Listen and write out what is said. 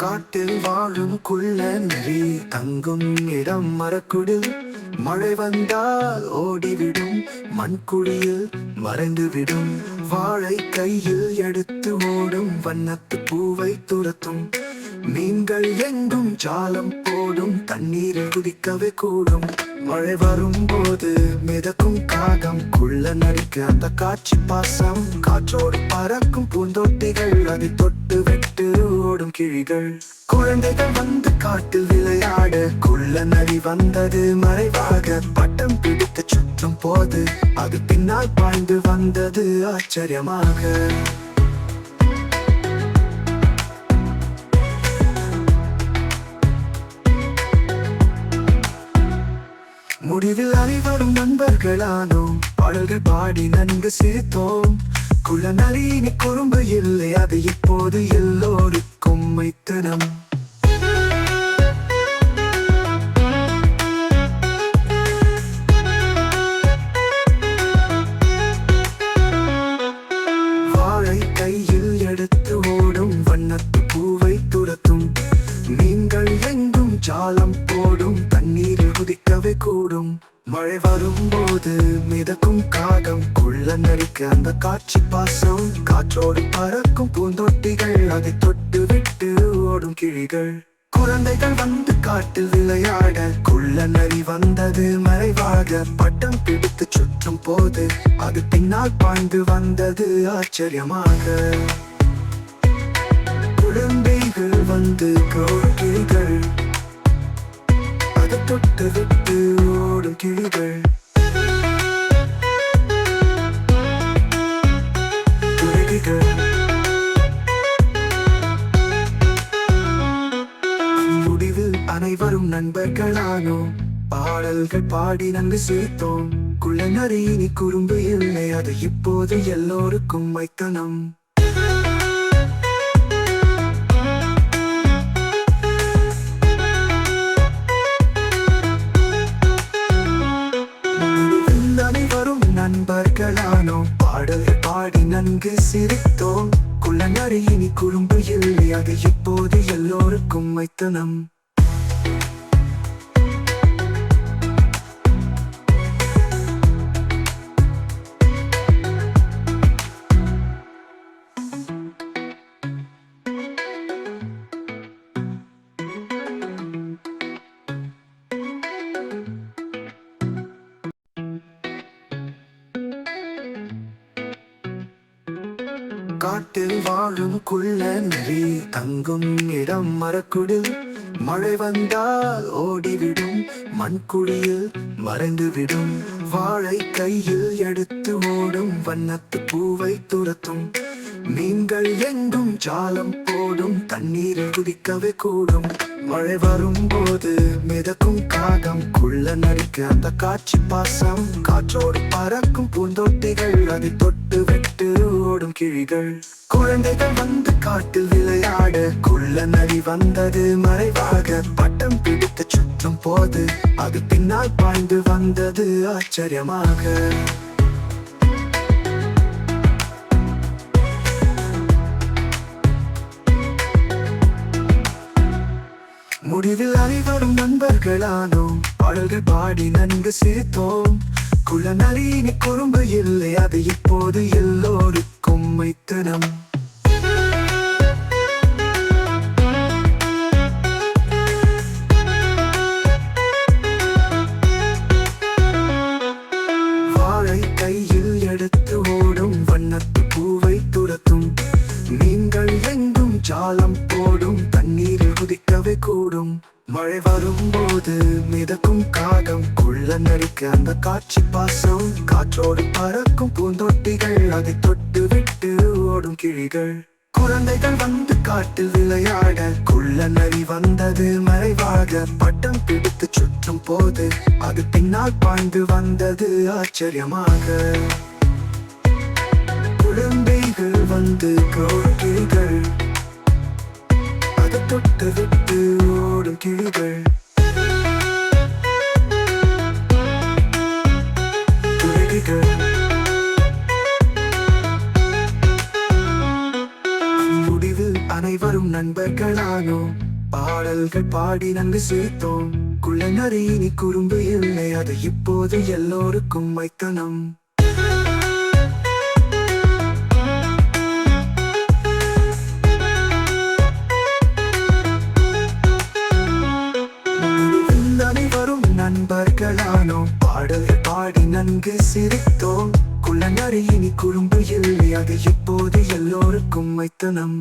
காட்டில் வாழும் குள்ள நரி தங்கும் இடம் மரக்குடில். மழை வந்தால் ஓடிவிடும், மண்குழியில் மறைந்துவிடும். வாழை கையில் எடுத்து ஓடும், வண்ணத்து பூவை துரத்தும். மீன்கள் எங்கும் ஜாலம் போடும், தண்ணீரில் குதிக்கவே கூடும். மழை வரும்போது மிதக்கும் காகம், குள்ள நரிக்கு அந்த காட்சி பாசம். காற்றோடு பறக்கும் பூந்தொட்டிகள், அதை தொட்டு விட்டு ஓடும் கிழிகள். குழந்தைகள் வந்து காட்டில் விளையாட, குள்ள நரி வந்தது மறைவாக. பட்டம் பிடித்து சுற்றும் போது அது பின்னால் பாய்ந்து வந்தது ஆச்சரியமாக. முடிவில் அனைவரும் நண்பர்களானோம், பாடல்கள் பாடி நன்கு சிரித்தோம். குள்ள நரி இனி குறும்பு இல்லை, அது இப்போது எல்லோருக்கும் மைத்தனம். வாழை கையில் எடுத்து ஓடும், வண்ணத்து பூவை துரத்தும். மீன்கள் எங்கும் ஜாலம் போடும், தண்ணீரில் குதிக்கவே கூடும். மழை வரும்போது மிதக்கும் காகம், குள்ள நரிக்கு அந்த காட்சி பாசம். காற்றோடு பறக்கும் பூந்தொட்டிகள், அதை தொட்டு விட்டு ஓடும் கிழிகள். குழந்தைகள் வந்து காட்டில் விளையாட, குள்ள நரி வந்தது மறைவாக. பட்டம் பிடித்து சுற்றும் போது அது பின்னால் பாய்ந்து வந்தது ஆச்சரியமாக. குழந்தைகள் வந்து கிழிகள், அதை தொட்டு விட்டு ஓடும் கிழிகள். முடிவில் அனைவரும் நண்பர்களானோம், பாடல்கள் பாடி நன்கு சிரித்தோம். குள்ள நரி இனி குறும்பு இல்லை, அது இப்போது எல்லோருக்கும் மைத்தனம். நண்பர்களானோம், பாடல்கள் பாடி நன்கு சிரித்தோம். குள்ள நரி இனி குறும்பு இல்லை, அது இப்போது எல்லோருக்கும் மைத்தனம். காட்டில் வாழும் குள்ள நரி தங்கும் இடம் மரக்குடில். மழை வந்தால் ஓடிவிடும், மண்குழியில் மறைந்துவிடும். வாழை கையில் எடுத்து ஓடும், வண்ணத்து பூவை துரத்தும். மீன்கள் எங்கும் ஜாலம் போடும், தண்ணீரில் குதிக்கவே கூடும். மழை வரும்போது மிதக்கும் காகம், குள்ள நரிக்கு அந்த காட்சி பாசம். காற்றோடு பறக்கும் பூந்தொட்டிகள், அதை தொட்டு விட்டு ஓடும் கிழிகள். குழந்தைகள் வந்து காட்டில் விளையாட, குள்ள நரி வந்தது மறைவாக. பட்டம் பிடித்து சுற்றும் போது அது பின்னால் பாய்ந்து வந்தது ஆச்சரியமாக. முடிவில் அனைவரும் நண்பர்களானோம், பாடல்கள் பாடி நன்கு சிரித்தோம். குள்ள நரி இனி குறும்பு இல்லை, அது இப்போது எல்லோருக்கும் மைத்தனம். வாழை கையில் எடுத்து ஓடும், வண்ணத்து பூவை துரத்தும். மீன்கள் எங்கும் ஜாலம் போடும், தண்ணீரில் குதிக்கவே கூடும். மழை வரும்போது மிதக்கும் காகம், குள்ள நரிக்கு அந்த காட்சி பாசம். காற்றோடு பறக்கும் பூந்தொட்டிகள், அதை தொட்டு விட்டு ஓடும் கிழிகள். குழந்தைகள் வந்து காட்டில் விளையாட, குள்ள நரி வந்தது மறைவாக. பட்டம் பிடித்து சுற்றும் போது அது பின்னால் பாய்ந்து வந்தது ஆச்சரியமாக. குழந்தைகள் வந்து கிழிகள், அதை தொட்டு விட்டு ஓடும் கிழிகள். முடிவில் அனைவரும் அனைவரும் நண்பர்களானோம். பாடல்கள் பாடி நன்கு சிரித்தோம். குள்ளநரி இனி குறும்பு இல்லை, அது இப்போது எல்லோருக்கும் மைத்தனம். அனைவரும் நண்பர்களானோம். பாடல்கள் பாடி நன்கு சிரித்தோம். குள்ளநரி இனி குறும்பு இல்லை, அது இப்போது எல்லோருக்கும் மைத்தனம்.